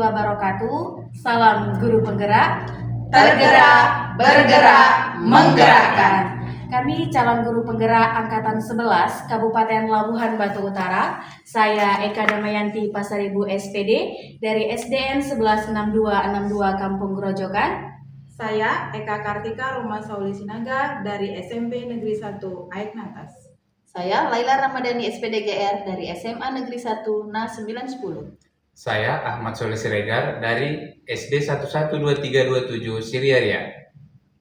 wabarakatuh. Salam guru penggerak, tergerak, bergerak, menggerakkan. Kami calon guru penggerak Angkatan 11 Kabupaten Labuhan Batu Utara. Saya Eka Damayanti Pasaribu SPD dari SDN 116262 Kampung Grojogan. Saya Eka Kartika Roma Sauli Sinaga dari SMP Negeri 1 Aik Natas. Saya Laila Ramadhani SPDGR dari SMA Negeri 1 NA 910. Saya Ahmad Soleh Siregar dari SD 112327 Siriaria.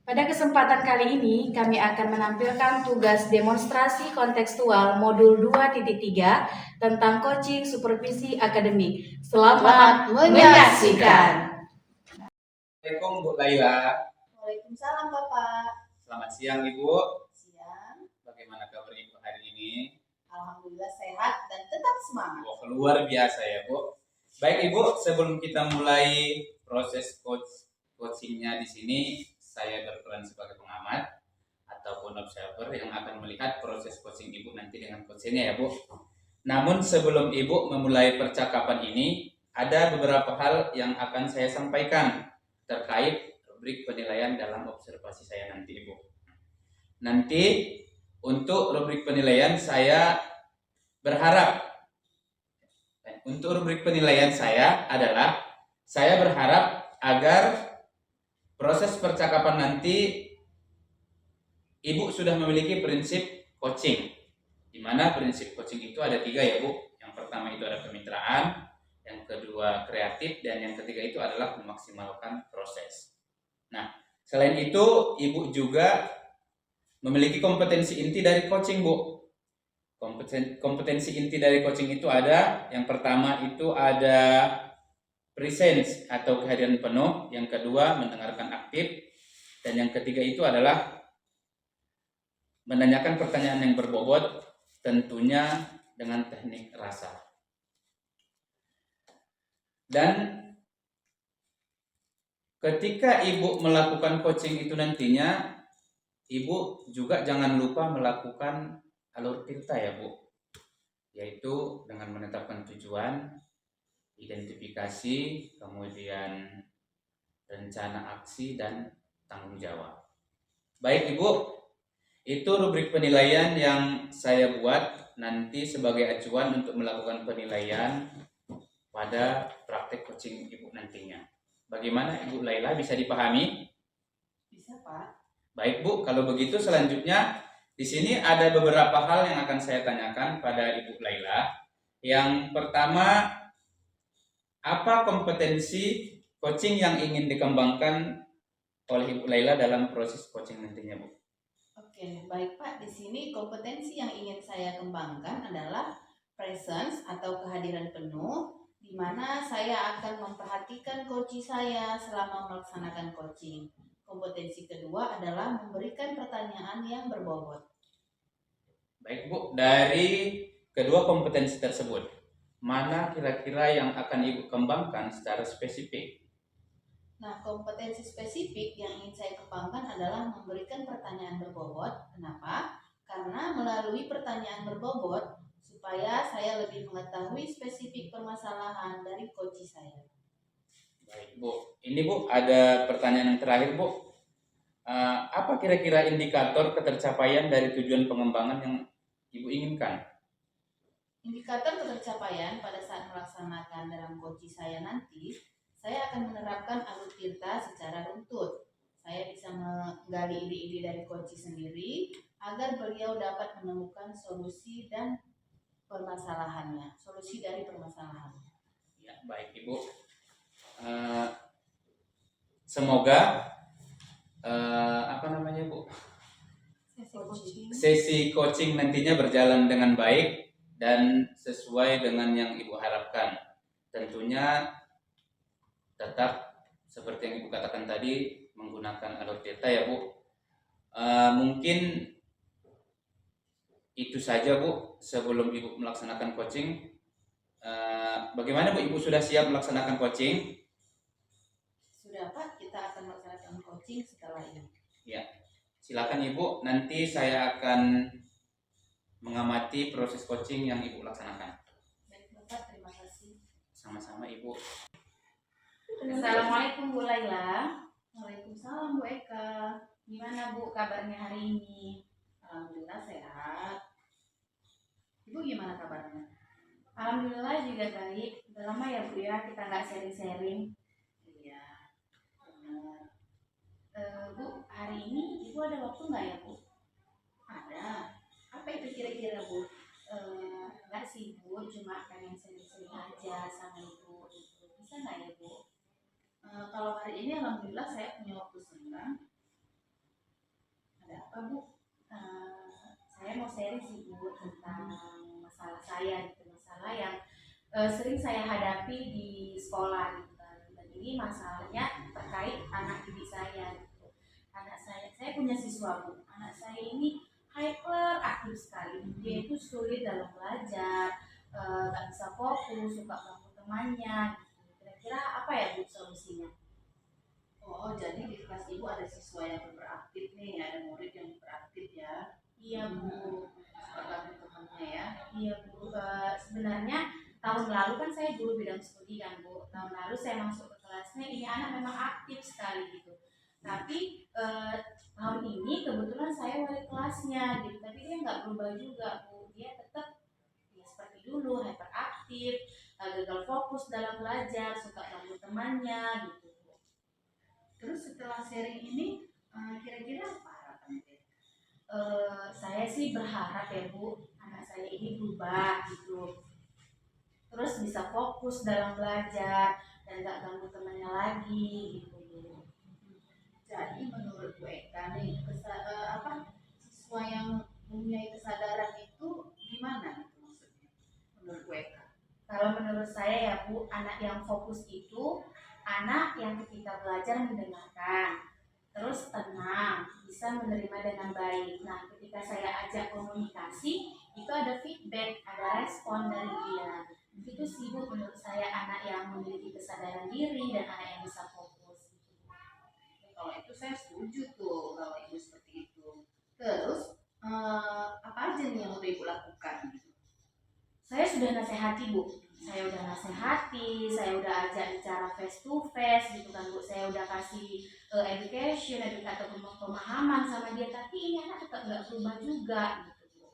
Pada kesempatan kali ini kami akan menampilkan tugas demonstrasi kontekstual modul 2.3 tentang coaching supervisi akademik. Selamat menyaksikan. Assalamualaikum Bu Laila. Waalaikumsalam Bapak. Selamat siang Ibu. Siang. Bagaimana kabar Ibu hari ini? Alhamdulillah sehat dan tetap semangat. Oh, luar biasa ya Bu. Baik Ibu, sebelum kita mulai proses coachingnya di sini, saya berperan sebagai pengamat ataupun observer yang akan melihat proses coaching Ibu nanti dengan coachingnya ya Bu. Namun sebelum Ibu memulai percakapan ini, ada beberapa hal yang akan saya sampaikan terkait rubrik penilaian dalam observasi saya nanti Ibu. Nanti untuk rubrik penilaian saya berharap adalah saya berharap agar proses percakapan nanti Ibu sudah memiliki prinsip coaching, di mana prinsip coaching itu ada 3 ya Bu. Yang pertama itu ada kemitraan, yang kedua kreatif, dan yang ketiga itu adalah memaksimalkan proses. Nah, selain itu Ibu juga memiliki kompetensi inti dari coaching Bu. Kompetensi inti dari coaching itu ada, yang pertama itu ada presence atau kehadiran penuh, yang kedua mendengarkan aktif, dan yang ketiga itu adalah menanyakan pertanyaan yang berbobot, tentunya dengan teknik rasa. Dan ketika Ibu melakukan coaching itu nantinya, Ibu juga jangan lupa melakukan alur tirta ya Bu, yaitu dengan menetapkan tujuan, identifikasi, kemudian rencana aksi, dan tanggung jawab. Baik Ibu, itu rubrik penilaian yang saya buat nanti sebagai acuan untuk melakukan penilaian pada praktek coaching Ibu nantinya. Bagaimana Ibu Laila, bisa dipahami? Bisa Pak. Baik Bu, kalau begitu selanjutnya di sini ada beberapa hal yang akan saya tanyakan pada Ibu Laila. Yang pertama, apa kompetensi coaching yang ingin dikembangkan oleh Ibu Laila dalam proses coaching nantinya Bu? Oke, baik Pak. Di sini kompetensi yang ingin saya kembangkan adalah presence atau kehadiran penuh, di mana saya akan memperhatikan coach saya selama melaksanakan coaching. Kompetensi kedua adalah memberikan pertanyaan yang berbobot. Baik Bu, dari kedua kompetensi tersebut, mana kira-kira yang akan Ibu kembangkan secara spesifik? Nah, kompetensi spesifik yang ingin saya kembangkan adalah memberikan pertanyaan berbobot. Kenapa? Karena melalui pertanyaan berbobot, supaya saya lebih mengetahui spesifik permasalahan dari coach saya. Baik Bu, ini Bu ada pertanyaan yang terakhir Bu. Apa kira-kira indikator ketercapaian dari tujuan pengembangan yang Ibu inginkan? Indikator ketercapaian pada saat melaksanakan dalam coach saya nanti, saya akan menerapkan alur tirta secara runtut. Saya bisa menggali ide-ide dari coach sendiri agar beliau dapat menemukan solusi dan permasalahannya, solusi dari permasalahannya. Ya, baik Ibu. Semoga Bu, sesi coaching nantinya berjalan dengan baik dan sesuai dengan yang Ibu harapkan. Tentunya tetap seperti yang Ibu katakan tadi, menggunakan alur tirta ya Bu. Mungkin itu saja Bu sebelum Ibu melaksanakan coaching. Bagaimana Bu, Ibu sudah siap melaksanakan coaching? Sudah Pak, kita akan melaksanakan coaching setelah ini. Ya, silakan Ibu, nanti saya akan mengamati proses coaching yang Ibu laksanakan. Baik Bapak, terima kasih. Sama-sama Ibu. Assalamualaikum Bu Laila. Waalaikumsalam Bu Eka. Gimana Bu kabarnya hari ini? Alhamdulillah sehat. Ibu gimana kabarnya? Alhamdulillah juga baik. Udah lama ya Bu ya kita nggak sharing-sharing. Iya, benar. Bu, hari ini Ibu ada waktu nggak ya Bu? Ada. Apa itu kira-kira Bu? Nggak sih Bu, cuma pengen sharing-sharing aja sama Ibu. Gitu. Bisa nggak ya Bu? Kalau hari ini alhamdulillah saya punya waktu senggang. Ada apa Bu? Saya mau sharing sih Bu tentang masalah saya gitu, masalah yang sering saya hadapi di sekolah gitu kan. Dan ini masalahnya terkait anak didik saya gitu. Anak saya punya siswa Bu. Anak saya ini hyper aktif sekali. Dia itu sulit dalam belajar, nggak bisa fokus, suka ganggu temannya. Gitu. Kira-kira apa ya Bu solusinya? Oh, jadi di kelas Ibu ada siswa yang beraktif nih, ada murid yang beraktif ya. Iya Bu. Suka ganggu temannya ya. Iya Bu, sebenarnya tahun lalu kan saya guru bidang studi kan Bu. Tahun lalu saya masuk ke kelasnya, ini anak memang aktif sekali gitu. Tapi tahun ini kebetulan saya wali kelasnya gitu. Tapi dia nggak berubah juga Bu. Dia tetap ya seperti dulu, hyperaktif, gagal fokus dalam belajar, suka ganggu temannya gitu Bu. Terus setelah sharing ini, kira-kira apa harapannya? Saya sih berharap ya Bu, anak saya ini berubah gitu. Terus bisa fokus dalam belajar dan gak ganggu temannya lagi gitu Bu. Jadi menurut Bu Eka nih, siswa yang mempunyai kesadaran itu gimana gitu maksudnya? Menurut Bu Eka? Kalau menurut saya ya Bu, anak yang fokus itu anak yang ketika belajar mendengarkan, terus tenang, bisa menerima dengan baik. Nah, ketika saya ajak komunikasi, itu ada feedback, ada respon dari dia. Itu sih Bu, menurut saya anak yang memiliki kesadaran diri dan anak yang bisa fokus. Kalau itu saya setuju tuh kalau Ibu seperti itu. Terus apa aja nih yang udah Ibu lakukan? Saya sudah nasihati Bu, saya udah nasihati, saya udah ajak bicara face to face gitu kan Bu, saya udah kasih education, atau pemahaman sama dia, tapi ini anak tetap nggak berubah juga gitu Bu.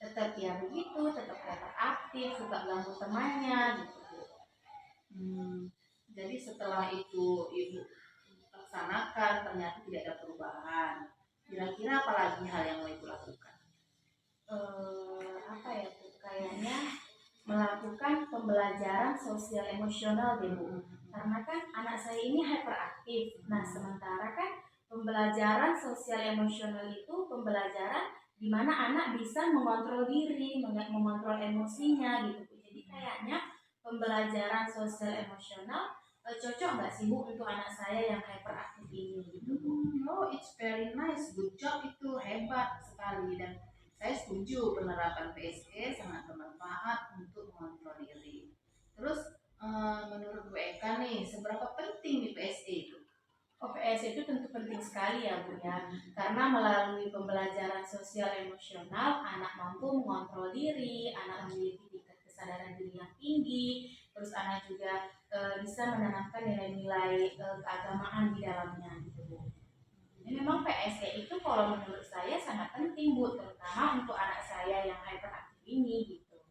Tetap ya begitu, tetap aktif, suka ganggu temannya gitu Bu. Jadi setelah itu Ibu laksanakan ternyata tidak ada perubahan. Kira-kira apa lagi hal yang mau Ibu lakukan? Apa ya Bu, kayaknya melakukan pembelajaran sosial emosional deh Bu, karena kan anak saya ini hyperaktif. Nah sementara kan pembelajaran sosial emosional itu pembelajaran di mana anak bisa mengontrol diri, mengontrol emosinya gitu Bu. Jadi kayaknya pembelajaran sosial emosional cocok nggak sih Bu untuk anak saya yang hyperaktif ini gitu Bu? Oh, it's very nice, good job, itu hebat sekali dan saya setuju penerapan PSE sangat bermanfaat untuk mengontrol diri. Terus menurut Bu Eka nih, seberapa penting di PSE itu? OPS itu tentu penting sekali ya Bu ya, karena melalui pembelajaran sosial emosional anak mampu mengontrol diri, anak memiliki tingkat kesadaran diri yang tinggi, terus anak juga bisa menanamkan nilai-nilai keagamaan di dalamnya gitu Bu. Ini memang PSE itu kalau menurut saya sangat penting Bu, terutama untuk anak saya yang hyperaktif ini gitu.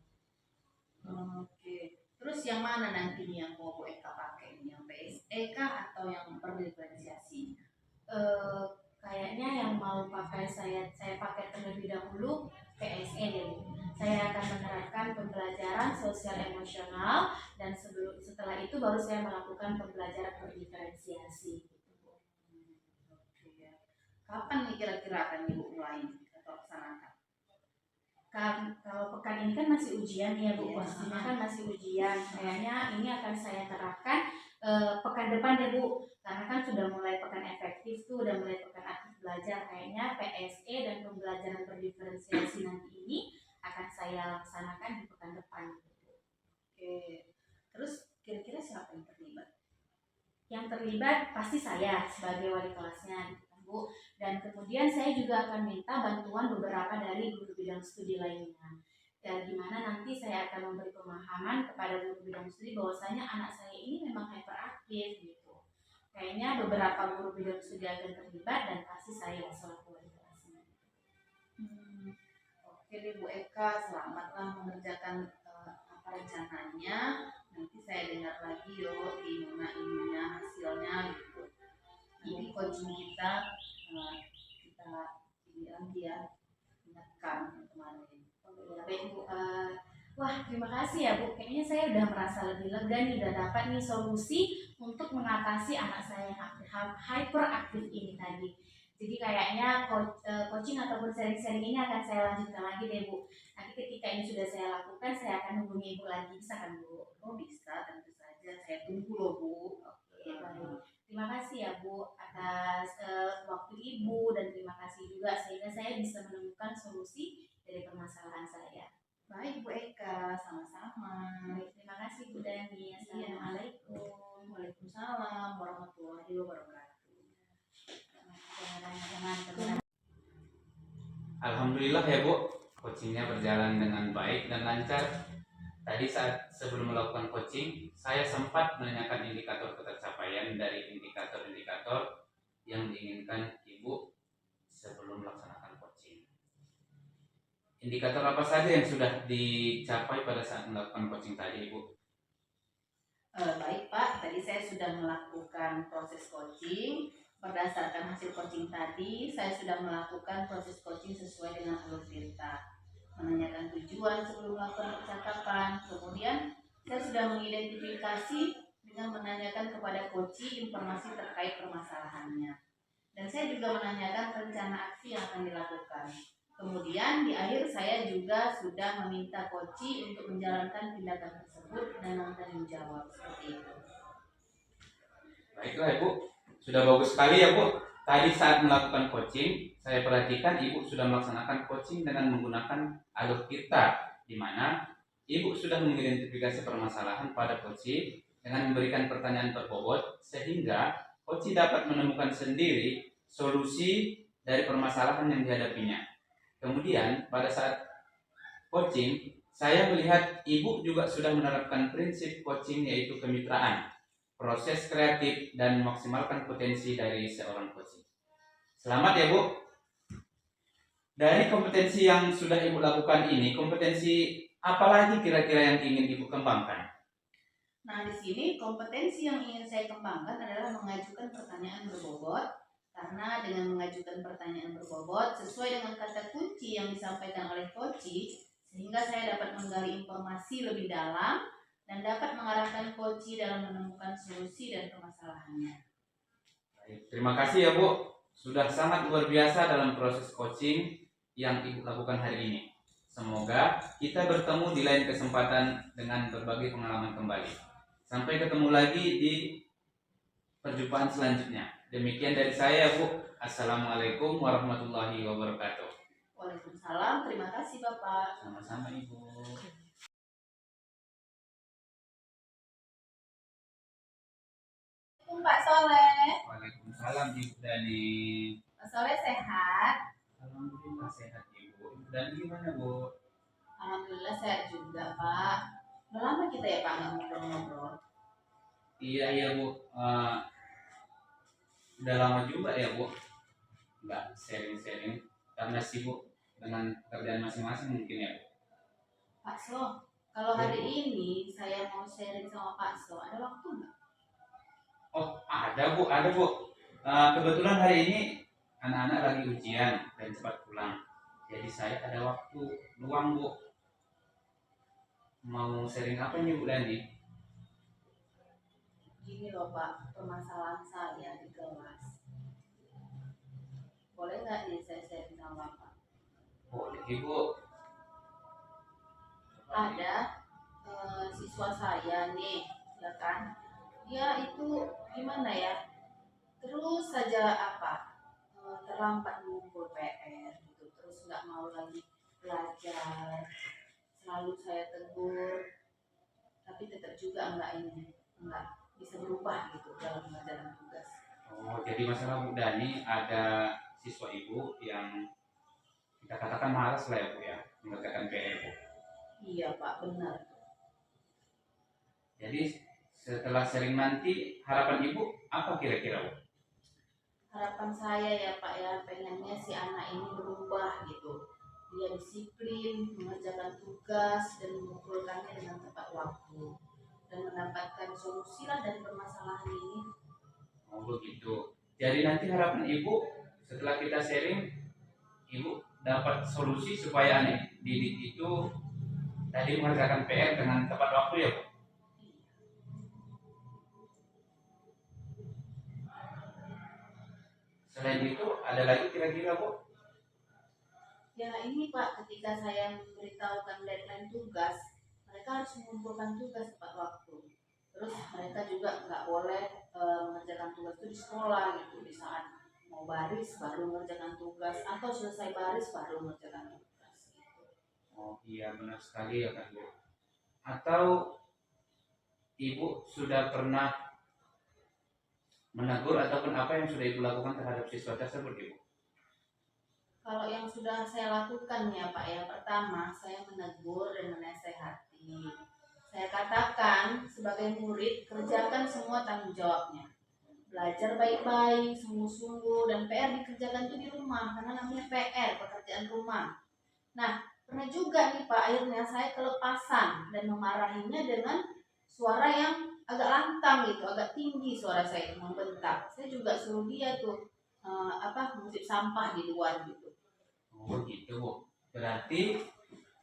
Oke. Terus yang mana nantinya yang mau Bu Eka pakai? Yang PSE kah atau yang berdiferensiasi? Kayaknya yang mau pakai saya pakai terlebih dahulu PSE deh Bu. Saya akan menerapkan pembelajaran sosial emosional dan setelah itu baru saya melakukan pembelajaran berdiferensiasi gitu Bu. Oke ya. Kapan nih kira-kira akan Ibu mulai atau laksanakan? Kan kalau pekan ini kan masih ujian ya Bu, Yes. posisinya kan masih ujian. Kayaknya ini akan saya terapkan pekan depan ya Bu, karena kan sudah mulai pekan efektif tuh, udah mulai pekan aktif belajar. Kayaknya PSE dan pembelajaran berdiferensiasi nanti ini akan saya laksanakan di pekan depan. Oke. Terus kira-kira siapa yang terlibat? Yang terlibat pasti saya sebagai wali kelasnya gitu kan Bu, dan kemudian saya juga akan minta bantuan beberapa dari guru bidang studi lainnya, dan di mana nanti saya akan memberi pemahaman kepada guru bidang studi bahwasanya anak saya ini memang hyperaktif gitu. Kayaknya beberapa guru bidang studi akan terlibat dan pasti saya selaku wali kelasnya. Oke deh Bu Eka, selamatlah mengerjakan apa rencananya. Nanti saya dengar lagi yo gimana ininya hasilnya gitu. Nanti coaching kita kita ini lagi ya, ingatkan kemarin. Baik Bu, wah terima kasih ya Bu. Kayaknya saya udah merasa lebih lega nih, udah dapat nih solusi untuk mengatasi anak saya yang hyperaktif ini tadi. Jadi kayaknya coaching ataupun sharing-sharing ini akan saya lanjutkan lagi deh Bu. Nanti ketika ini sudah saya lakukan, saya akan hubungi Ibu lagi, bisa kan Bu? Oh bisa, tentu saja. Saya tunggu loh Bu. Oke, baik. Terima kasih ya Bu atas waktu Ibu, dan terima kasih juga sehingga saya bisa menemukan solusi dari permasalahan saya. Baik Bu Eka, sama-sama. Baik, terima kasih Bu Dani. Assalamualaikum. Waalaikumsalam warahmatullahi wabarakatuh. Teman-teman. Alhamdulillah ya Bu, coachingnya berjalan dengan baik dan lancar. Tadi saat sebelum melakukan coaching, saya sempat menanyakan indikator ketercapaian dari indikator-indikator yang diinginkan Ibu sebelum melaksanakan coaching. Indikator apa saja yang sudah dicapai pada saat melakukan coaching tadi, Ibu? Baik Pak, tadi saya sudah melakukan proses coaching. Berdasarkan hasil coaching tadi, saya sudah melakukan proses coaching sesuai dengan alur cerita. Menanyakan tujuan sebelum melakukan percakapan. Kemudian saya sudah mengidentifikasi dengan menanyakan kepada coach informasi terkait permasalahannya. Dan saya juga menanyakan rencana aksi yang akan dilakukan. Kemudian di akhir saya juga sudah meminta coach untuk menjalankan tindakan tersebut dan bertanggung jawab seperti itu. Baiklah Ibu, sudah bagus sekali ya Bu. Tadi saat melakukan coaching, saya perhatikan Ibu sudah melaksanakan coaching dengan menggunakan alur kita, di mana Ibu sudah mengidentifikasi permasalahan pada coach dengan memberikan pertanyaan berbobot, sehingga coach dapat menemukan sendiri solusi dari permasalahan yang dihadapinya. Kemudian pada saat coaching, saya melihat Ibu juga sudah menerapkan prinsip coaching, yaitu kemitraan, proses kreatif, dan memaksimalkan potensi dari seorang coach. Selamat ya Bu. Dari kompetensi yang sudah Ibu lakukan ini, kompetensi apa lagi kira-kira yang ingin Ibu kembangkan? Nah, di sini kompetensi yang ingin saya kembangkan adalah mengajukan pertanyaan berbobot. Karena dengan mengajukan pertanyaan berbobot sesuai dengan kata kunci yang disampaikan oleh coach, sehingga saya dapat menggali informasi lebih dalam dan dapat mengarahkan coach dalam menemukan solusi dan permasalahannya. Baik, terima kasih ya Bu. Sudah sangat luar biasa dalam proses coaching yang Ibu lakukan hari ini. Semoga kita bertemu di lain kesempatan dengan berbagai pengalaman kembali. Sampai ketemu lagi di perjumpaan selanjutnya. Demikian dari saya Bu. Assalamualaikum warahmatullahi wabarakatuh. Waalaikumsalam, terima kasih Bapak. Sama-sama Ibu. Pak Soleh. Waalaikumsalam Ibu Dani. Pak Soleh sehat? Alhamdulillah sehat Ibu. Ibu Dani gimana Bu? Alhamdulillah sehat juga Pak. Udah lama kita ya Pak nggak ngobrol-ngobrol. Iya Bu. Udah lama juga ya Bu nggak sharing-sharing karena sibuk dengan kerjaan masing-masing mungkin ya Bu. Pak So, kalau hari ini saya mau sharing sama Pak So, ada waktu nggak? Oh ada Bu. Kebetulan hari ini anak-anak lagi ujian dan cepat pulang, jadi saya ada waktu luang Bu. Mau sharing apa nih Bu Dani? Gini loh Pak, permasalahan saya di kelas. Boleh nggak nih saya sharing sama Bapak? Boleh Ibu. Ada siswa saya nih, ya kan? Dia itu gimana ya? Terus saja terlambat mengumpul PR gitu, terus nggak mau lagi belajar. Selalu saya tegur, tapi tetap juga nggak bisa berubah gitu dalam mengerjakan tugas. Oh jadi masalah Bu Dani, ada siswa Ibu yang kita katakan malas lah ya Bu ya mengerjakan PR Bu. Iya Pak, benar. Jadi setelah sharing nanti harapan Ibu apa kira-kira, Bu? Harapan saya ya Pak ya, pengennya si anak ini berubah gitu. Dia disiplin, mengerjakan tugas dan mengumpulkannya dengan tepat waktu dan mendapatkan solusi lah dari permasalahan ini. Oh begitu. Jadi nanti harapan Ibu setelah kita sharing, Ibu dapat solusi supaya anak didik itu tadi mengerjakan PR dengan tepat waktu ya, Bu? Selain itu ada lagi kira-kira, Bu? Ya ini Pak, ketika saya memberitahukan deadline tugas, mereka harus mengumpulkan tugas tepat waktu. Terus mereka juga nggak boleh mengerjakan tugas itu di sekolah gitu, di saat mau baris baru mengerjakan tugas atau selesai baris baru mengerjakan tugas. Gitu. Oh iya benar sekali ya kan, Bu. Atau Ibu sudah pernah menegur ataupun apa yang sudah Ibu lakukan terhadap siswa tersebut, Ibu? Kalau yang sudah saya lakukan ya Pak ya, pertama saya menegur dan menasehati. Saya katakan sebagai murid kerjakan semua tanggung jawabnya. Belajar baik-baik, sungguh-sungguh, dan PR dikerjakan itu di rumah karena namanya PR, pekerjaan rumah. Nah, pernah juga nih Pak, akhirnya saya kelepasan dan memarahinya dengan suara yang agak lantang gitu, agak tinggi suara saya itu membentak. Saya juga suruh dia tuh mengutip sampah di luar gitu. Oh gitu, Bu. Berarti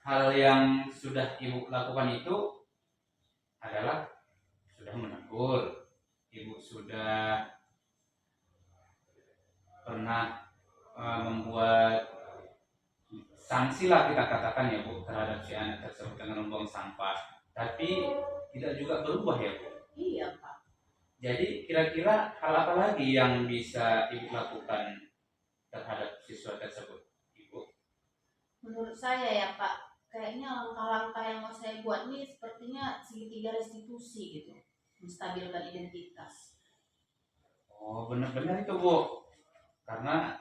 hal yang sudah Ibu lakukan itu adalah sudah menegur. Ibu sudah pernah membuat sanksi lah kita katakan ya, Bu, terhadap si anak tersebut dengan membuang sampah. Tapi tidak juga berubah ya, Bu. Iya Pak. Jadi kira-kira hal apa lagi yang bisa Ibu lakukan terhadap siswa tersebut, Ibu? Menurut saya ya Pak, kayaknya langkah-langkah yang mau saya buat ini sepertinya segitiga restitusi gitu, menstabilkan identitas. Oh benar-benar itu, Bu. Karena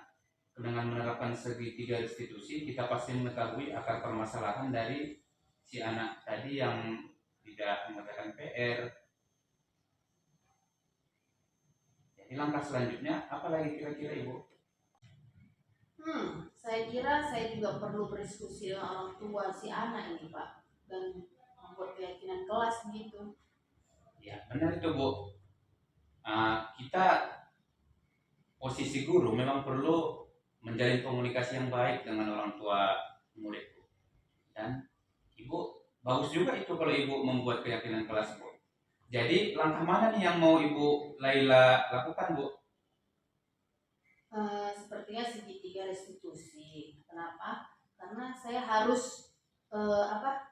dengan menerapkan segitiga restitusi kita pasti mengetahui akar permasalahan dari si anak tadi yang tidak mengerjakan PR. Jadi langkah selanjutnya apa lagi kira-kira, Ibu? Saya kira saya juga perlu berdiskusi dengan orang tua si anak ini Pak, dan membuat keyakinan kelas gitu. Ya benar itu, Bu. Kita posisi guru memang perlu menjalin komunikasi yang baik dengan orang tua murid, Bu. Dan Ibu bagus juga itu kalau Ibu membuat keyakinan kelas, Bu. Jadi langkah mana nih yang mau Ibu Laila lakukan, Bu? Sepertinya segitiga restitusi. Kenapa? Karena saya harus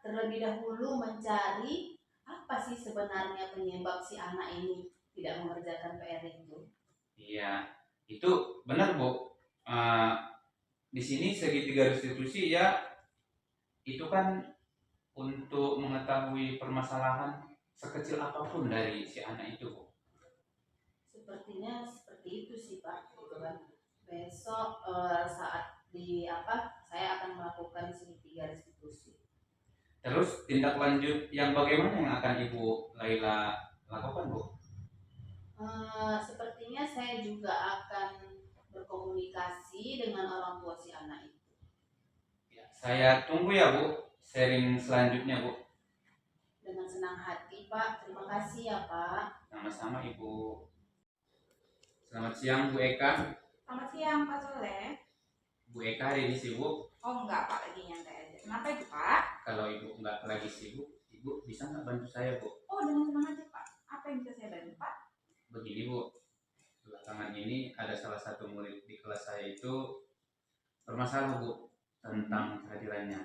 terlebih dahulu mencari apa sih sebenarnya penyebab si anak ini tidak mengerjakan PR itu. Iya, itu benar, Bu. Eh, di sini segitiga restitusi ya itu kan untuk mengetahui permasalahan sekecil apapun dari si anak itu, Bu. Sepertinya seperti itu sih Pak, gitu kan. Besok saat saya akan melakukan segitiga restitusi. Terus tindak lanjut yang bagaimana yang akan Ibu Laila lakukan, Bu? Sepertinya saya juga akan berkomunikasi dengan orang tua si anak itu. Ya, saya tunggu ya, Bu, sharing selanjutnya, Bu. Dengan senang hati Pak, terima kasih ya Pak. Sama-sama, Ibu. Selamat siang, Bu Eka. Selamat siang Pak Soleh. Bu Eka hari ini sibuk. Oh enggak Pak, lagi nyantai aja. Kenapa itu Pak? Kalau Ibu nggak lagi sibuk, Ibu bisa nggak bantu saya, Bu? Oh dengan senang hati Pak. Apa yang bisa saya bantu Pak? Begini, Bu. Belakangan ini ada salah satu murid di kelas saya itu bermasalah, Bu, tentang kehadirannya.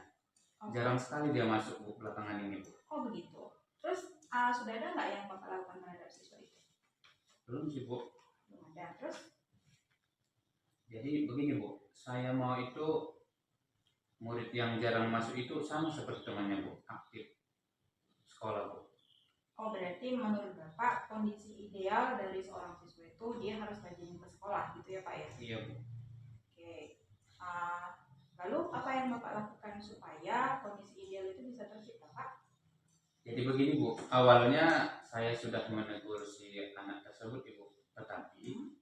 Oh. Jarang sekali dia masuk, Bu, belakangan ini, Bu. Oh begitu. Terus sudah ada nggak yang Bapak lakukan terhadap siswa itu? Belum sih, Bu. Belum ada. Terus? Jadi begini, Bu. Saya mau itu murid yang jarang masuk itu sama seperti temannya, Bu. Aktif sekolah, Bu. Oh berarti menurut Bapak kondisi ideal dari seorang siswa itu dia harus rajin ke sekolah gitu ya Pak ya? Iya, Bu. Oke. Lalu apa yang Bapak lakukan supaya kondisi ideal itu bisa tercipta Pak? Jadi begini Bu, awalnya saya sudah menegur si anak tersebut Ibu, tetapi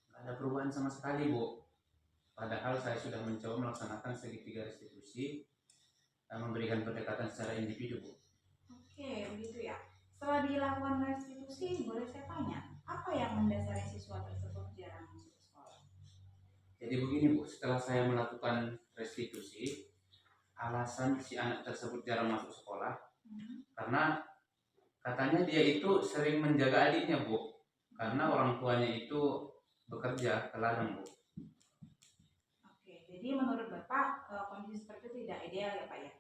nggak ada perubahan sama sekali Bu. Padahal saya sudah mencoba melaksanakan segitiga restitusi dan memberikan pendekatan secara individu Bu. Oke, begitu ya. Setelah dilakukan restitusi, boleh saya tanya, apa yang mendasari siswa tersebut jarang masuk ke sekolah? Jadi begini Bu, setelah saya melakukan restitusi, alasan si anak tersebut jarang masuk sekolah karena katanya dia itu sering menjaga adiknya Bu, karena orang tuanya itu bekerja ke ladang Bu. Oke, jadi menurut Bapak kondisi seperti itu tidak ideal ya Pak ya?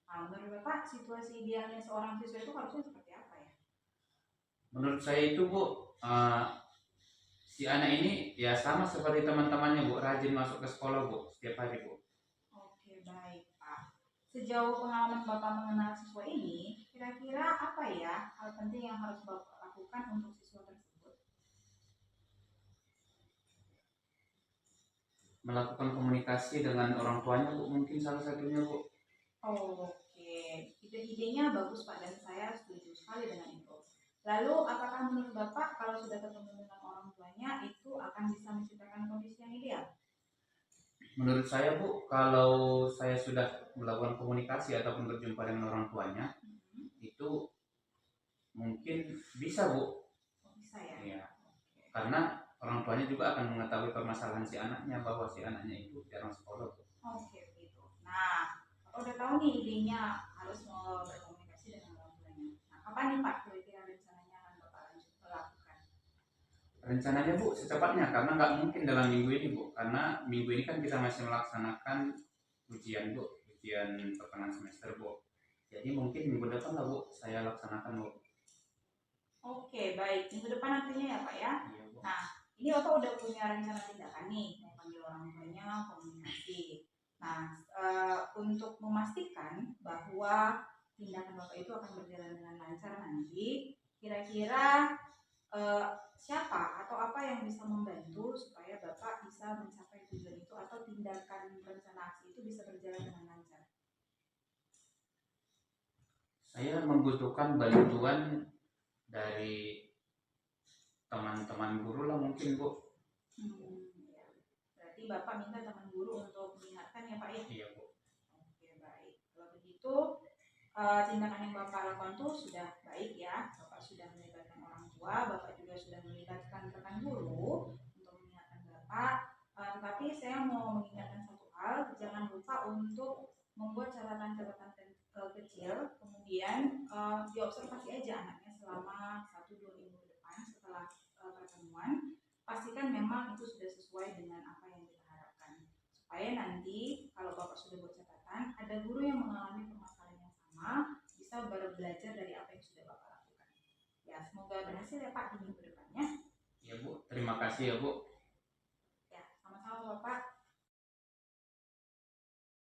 Nah, menurut Bapak situasi idealnya seorang siswa itu harusnya seperti apa ya? Menurut saya itu Bu, si anak ini ya sama seperti teman-temannya Bu, rajin masuk ke sekolah Bu, setiap hari Bu. Oke, baik Pak. Sejauh pengalaman Bapak mengenal siswa ini, kira-kira apa ya hal penting yang harus Bapak lakukan untuk siswa tersebut? Melakukan komunikasi dengan orang tuanya Bu, mungkin salah satunya Bu. Oke, ide-idenya bagus Pak dan saya setuju sekali dengan itu. Lalu, apakah menurut Bapak kalau sudah ketemu dengan orang tuanya itu akan bisa menciptakan kondisi yang ideal? Menurut saya Bu, kalau saya sudah melakukan komunikasi ataupun berjumpa dengan orang tuanya, itu mungkin bisa Bu. Oh, bisa ya? Iya. Karena orang tuanya juga akan mengetahui permasalahan si anaknya, bahwa si anaknya itu jarang sekolah Bu. Oke, begitu. Nah, Bapak udah tahu nih idenya harus mau berkomunikasi dengan orang tuanya. Nah, kapan nih Pak kira-kira rencananya akan Bapak lanjut melakukan? Rencananya Bu secepatnya, karena nggak mungkin dalam minggu ini Bu, karena minggu ini kan kita masih melaksanakan ujian Bu, ujian pertengahan semester Bu. Jadi mungkin minggu depan lah Bu saya laksanakan Bu. Oke, baik. Minggu depan nantinya ya Pak ya. Iya Bu. Nah, ini Bapak udah punya rencana tindakan nih, mau panggil orang tuanya, komunikasi. Nah, untuk memastikan bahwa tindakan Bapak itu akan berjalan dengan lancar nanti, kira-kira siapa atau apa yang bisa membantu supaya Bapak bisa mencapai tujuan itu atau tindakan rencana aksi itu bisa berjalan dengan lancar? Saya membutuhkan bantuan dari teman-teman guru lah mungkin Bu. Ya. Berarti Bapak minta teman guru untuk mengingatkan ya Pak ya? Iya Bu. Oke, baik. Kalau begitu, tindakan yang Bapak lakukan tuh sudah baik ya. Bapak sudah melibatkan orang tua, Bapak juga sudah melibatkan rekan guru untuk mengingatkan Bapak. Tetapi saya mau mengingatkan satu hal, jangan lupa untuk membuat catatan-catatan kecil, kemudian diobservasi aja anaknya selama 1-2 minggu ke depan setelah pertemuan. Pastikan memang itu sudah sesuai dengan apa yang kita harapkan. Supaya nanti kalau Bapak sudah buat catatan, ada guru yang mengalami permasalahan yang sama, bisa belajar dari apa yang sudah Bapak lakukan. Ya, semoga berhasil ya Pak di minggu depannya. Iya Bu, terima kasih ya Bu. Ya, sama-sama Bapak.